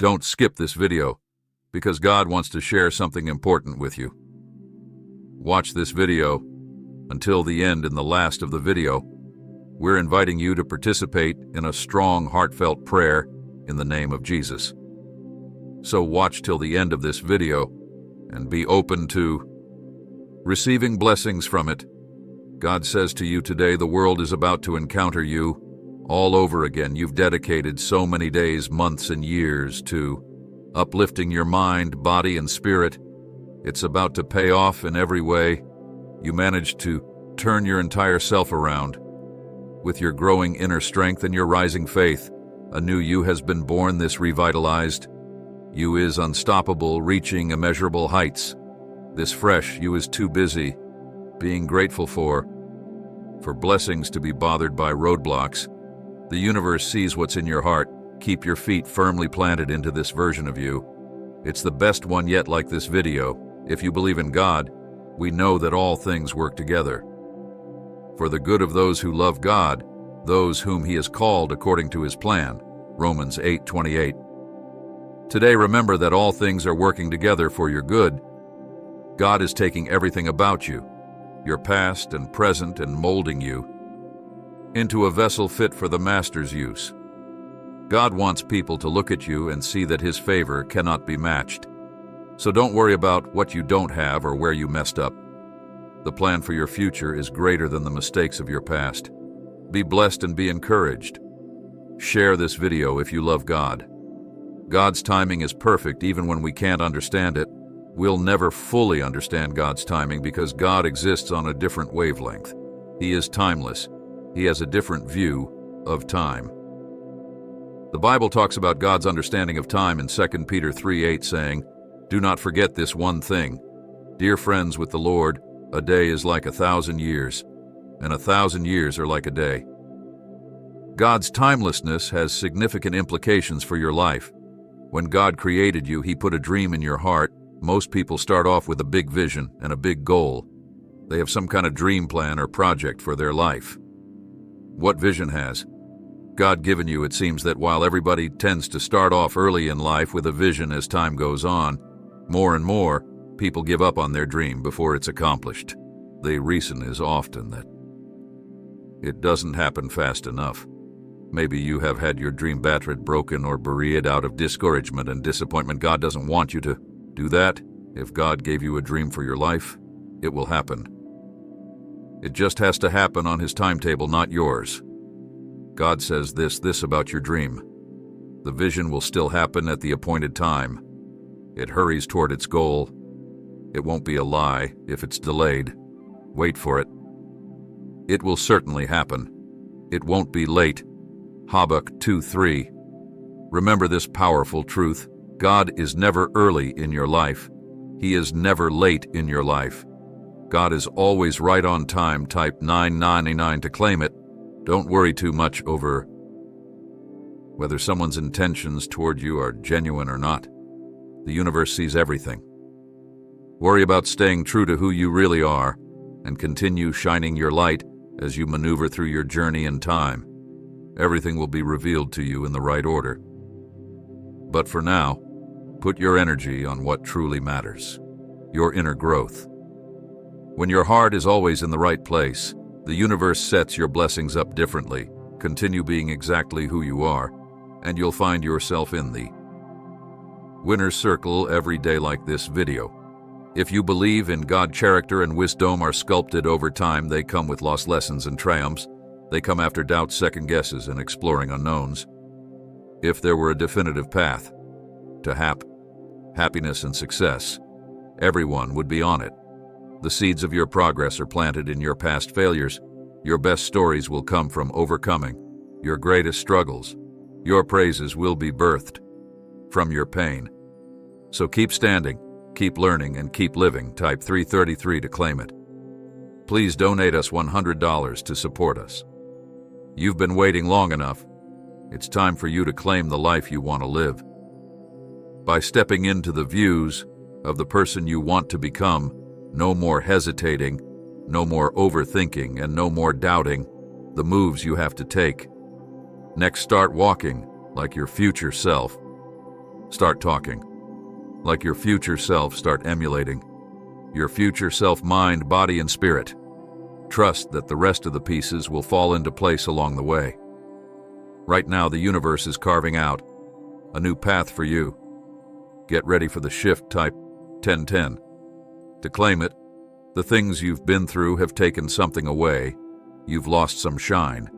Don't skip this video, because God wants to share something important with you. Watch this video until the end. In the last of the video, we're inviting you to participate in a strong, heartfelt prayer in the name of Jesus. So watch till the end of this video and be open to receiving blessings from it. God says to you today, the world is about to encounter you all over again. You've dedicated so many days, months, and years to uplifting your mind, body, and spirit. It's about to pay off in every way. You managed to turn your entire self around. With your growing inner strength and your rising faith, a new you has been born. This revitalized you is unstoppable, reaching immeasurable heights. This fresh you is too busy being grateful for blessings to be bothered by roadblocks. The universe sees what's in your heart. Keep your feet firmly planted into this version of you. It's the best one yet. Like this video. If you believe in God, we know that all things work together for the good of those who love God, those whom He has called according to His plan. Romans 8:28. Today, remember that all things are working together for your good. God is taking everything about you, your past and present, and molding you into a vessel fit for the Master's use. God wants people to look at you and see that His favor cannot be matched. So don't worry about what you don't have or where you messed up. The plan for your future is greater than the mistakes of your past. Be blessed and be encouraged. Share this video if you love God. God's timing is perfect even when we can't understand it. We'll never fully understand God's timing because God exists on a different wavelength. He is timeless. He has a different view of time. The Bible talks about God's understanding of time in 2 Peter 3:8, saying, "Do not forget this one thing. Dear friends, with the Lord, a day is like 1,000 years, and 1,000 years are like a day." God's timelessness has significant implications for your life. When God created you, He put a dream in your heart. Most people start off with a big vision and a big goal. They have some kind of dream plan or project for their life. What vision has God given you? It seems that while everybody tends to start off early in life with a vision, as time goes on, more and more people give up on their dream before it's accomplished. The reason is often that it doesn't happen fast enough. Maybe you have had your dream battered, broken, or buried out of discouragement and disappointment. God doesn't want you to do that. If God gave you a dream for your life, it will happen. It just has to happen on His timetable, not yours. God says this about your dream. The vision will still happen at the appointed time. It hurries toward its goal. It won't be a lie if it's delayed. Wait for it. It will certainly happen. It won't be late. Habakkuk 2:3. Remember this powerful truth. God is never early in your life. He is never late in your life. God is always right on time. Type 999 to claim it. Don't worry too much over whether someone's intentions toward you are genuine or not. The universe sees everything. Worry about staying true to who you really are and continue shining your light as you maneuver through your journey in time. Everything will be revealed to you in the right order. But for now, put your energy on what truly matters, your inner growth. When your heart is always in the right place, the universe sets your blessings up differently. Continue being exactly who you are, and you'll find yourself in the winner's circle every day. Like this video. If you believe in God, character and wisdom are sculpted over time. They come with lost lessons and triumphs. They come after doubts, second guesses, and exploring unknowns. If there were a definitive path to happiness and success, everyone would be on it. The seeds of your progress are planted in your past failures. Your best stories will come from overcoming your greatest struggles. Your praises will be birthed from your pain. So keep standing, keep learning, and keep living. Type 333 to claim it. Please donate us $100 to support us. You've been waiting long enough. It's time for you to claim the life you want to live. By stepping into the views of the person you want to become, no more hesitating, no more overthinking, and no more doubting the moves you have to take. Next, start walking like your future self. Start talking. Like your future self, start emulating. Your future self, mind, body, and spirit. Trust that the rest of the pieces will fall into place along the way. Right now, the universe is carving out a new path for you. Get ready for the shift. Type 1010. To claim it, the things you've been through have taken something away. You've lost some shine,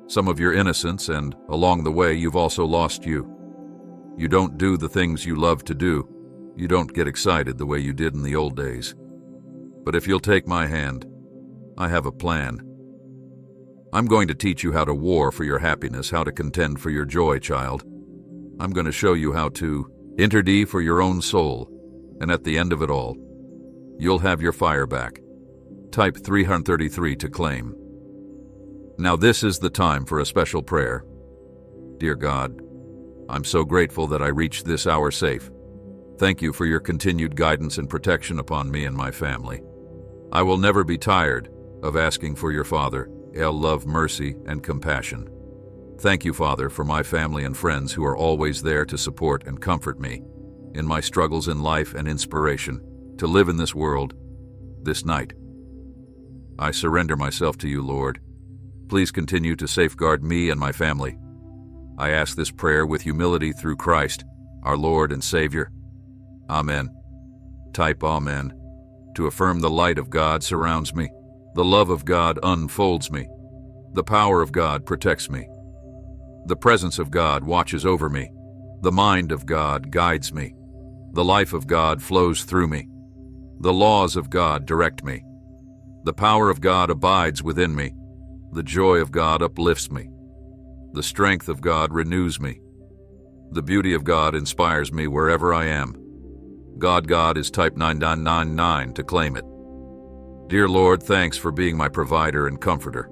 some of your innocence, and along the way, you've also lost you. You don't do the things you love to do. You don't get excited the way you did in the old days. But if you'll take my hand, I have a plan. I'm going to teach you how to war for your happiness, how to contend for your joy, child. I'm going to show you how to intercede for your own soul, and at the end of it all, you'll have your fire back. Type 333 to claim. Now this is the time for a special prayer. Dear God, I'm so grateful that I reached this hour safe. Thank you for your continued guidance and protection upon me and my family. I will never be tired of asking for your Father, love, mercy, and compassion. Thank you, Father, for my family and friends who are always there to support and comfort me in my struggles in life and inspiration to live in this world this night. I surrender myself to you, Lord. Please continue to safeguard me and my family. I ask this prayer with humility through Christ, our Lord and Savior. Amen. Type Amen. To affirm the light of God surrounds me. The love of God unfolds me. The power of God protects me. The presence of God watches over me. The mind of God guides me. The life of God flows through me. The laws of God direct me. The power of God abides within me. The joy of God uplifts me. The strength of God renews me. The beauty of God inspires me wherever I am. God is type 9999 to claim it. Dear Lord, thanks for being my provider and comforter.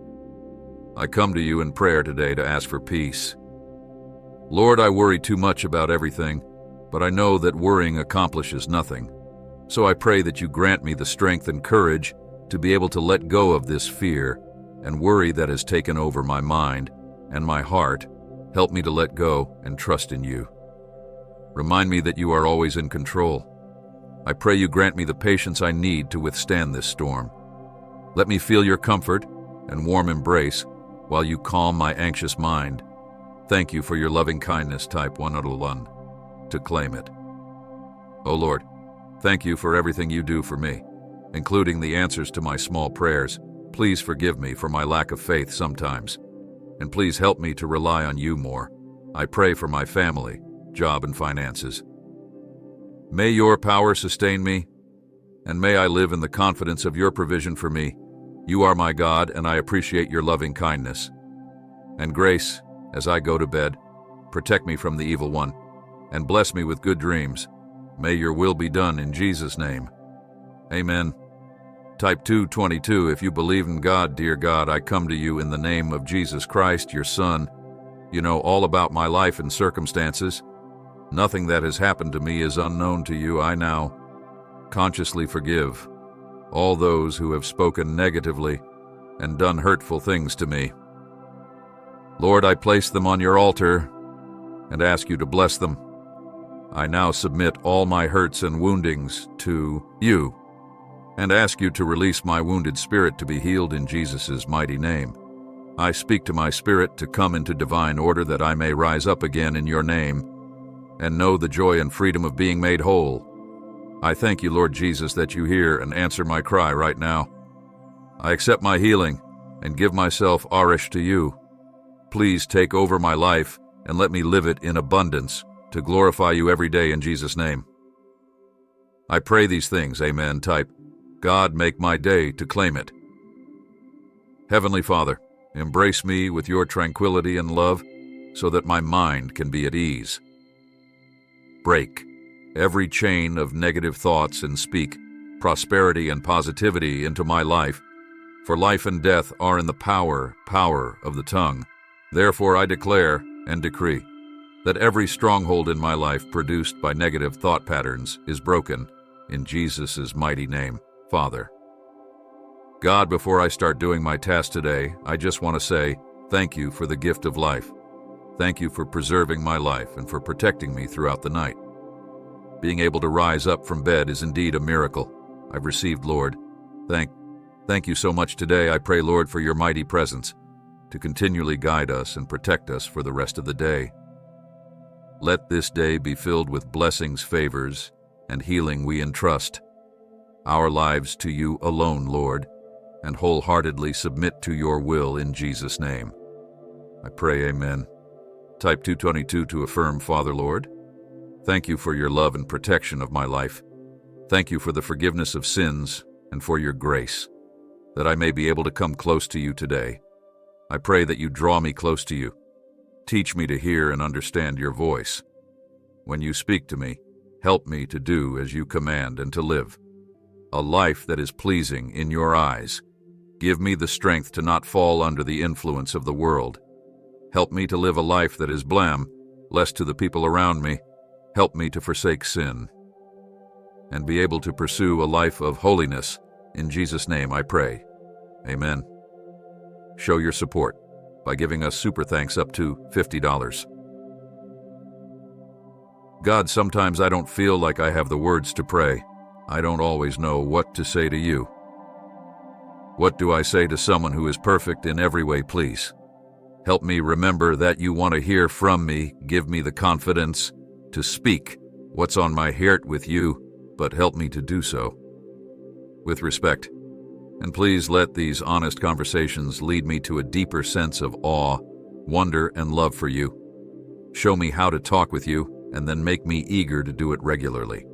I come to you in prayer today to ask for peace. Lord, I worry too much about everything, but I know that worrying accomplishes nothing. So I pray that you grant me the strength and courage to be able to let go of this fear and worry that has taken over my mind and my heart. Help me to let go and trust in you. Remind me that you are always in control. I pray you grant me the patience I need to withstand this storm. Let me feel your comfort and warm embrace while you calm my anxious mind. Thank you for your loving kindness. Type 101 to claim it. Oh Lord, thank you for everything you do for me, including the answers to my small prayers. Please forgive me for my lack of faith sometimes, and please help me to rely on you more. I pray for my family, job, and finances. May your power sustain me, and may I live in the confidence of your provision for me. You are my God, and I appreciate your loving kindness and grace as I go to bed. Protect me from the evil one, and bless me with good dreams. May your will be done in Jesus' name. Amen. Type 222 if you believe in God. Dear God, I come to you in the name of Jesus Christ, your Son. You know all about my life and circumstances. Nothing that has happened to me is unknown to you. I now consciously forgive all those who have spoken negatively and done hurtful things to me. Lord, I place them on your altar and ask you to bless them. I now submit all my hurts and woundings to you and ask you to release my wounded spirit to be healed in Jesus' mighty name. I speak to my spirit to come into divine order that I may rise up again in your name and know the joy and freedom of being made whole. I thank you, Lord Jesus, that you hear and answer my cry right now. I accept my healing and give myself arish to you. Please take over my life and let me live it in abundance to glorify you every day in Jesus' name. I pray these things, amen. Type, God, make my day to claim it. Heavenly Father, embrace me with your tranquility and love so that my mind can be at ease. Break every chain of negative thoughts and speak prosperity and positivity into my life, for life and death are in the power of the tongue. Therefore I declare and decree that every stronghold in my life produced by negative thought patterns is broken in Jesus' mighty name, Father. God, before I start doing my task today, I just want to say thank you for the gift of life. Thank you for preserving my life and for protecting me throughout the night. Being able to rise up from bed is indeed a miracle I've received, Lord. Thank you so much today. I pray, Lord, for your mighty presence to continually guide us and protect us for the rest of the day. Let this day be filled with blessings, favors, and healing we entrust our lives to you alone, Lord, and wholeheartedly submit to your will in Jesus' name. I pray, amen. Type 222 to affirm, Father, Lord. Thank you for your love and protection of my life. Thank you for the forgiveness of sins and for your grace, that I may be able to come close to you today. I pray that you draw me close to you. Teach me to hear and understand your voice. When you speak to me, help me to do as you command and to live a life that is pleasing in your eyes. Give me the strength to not fall under the influence of the world. Help me to live a life that is blameless to the people around me. Help me to forsake sin and be able to pursue a life of holiness. In Jesus' name I pray. Amen. Show your support by giving us super thanks up to $50. God, sometimes I don't feel like I have the words to pray. I don't always know what to say to you. What do I say to someone who is perfect in every way, please? Help me remember that you want to hear from me. Give me the confidence to speak what's on my heart with you, but help me to do so with respect. And please let these honest conversations lead me to a deeper sense of awe, wonder, and love for you. Show me how to talk with you, and then make me eager to do it regularly.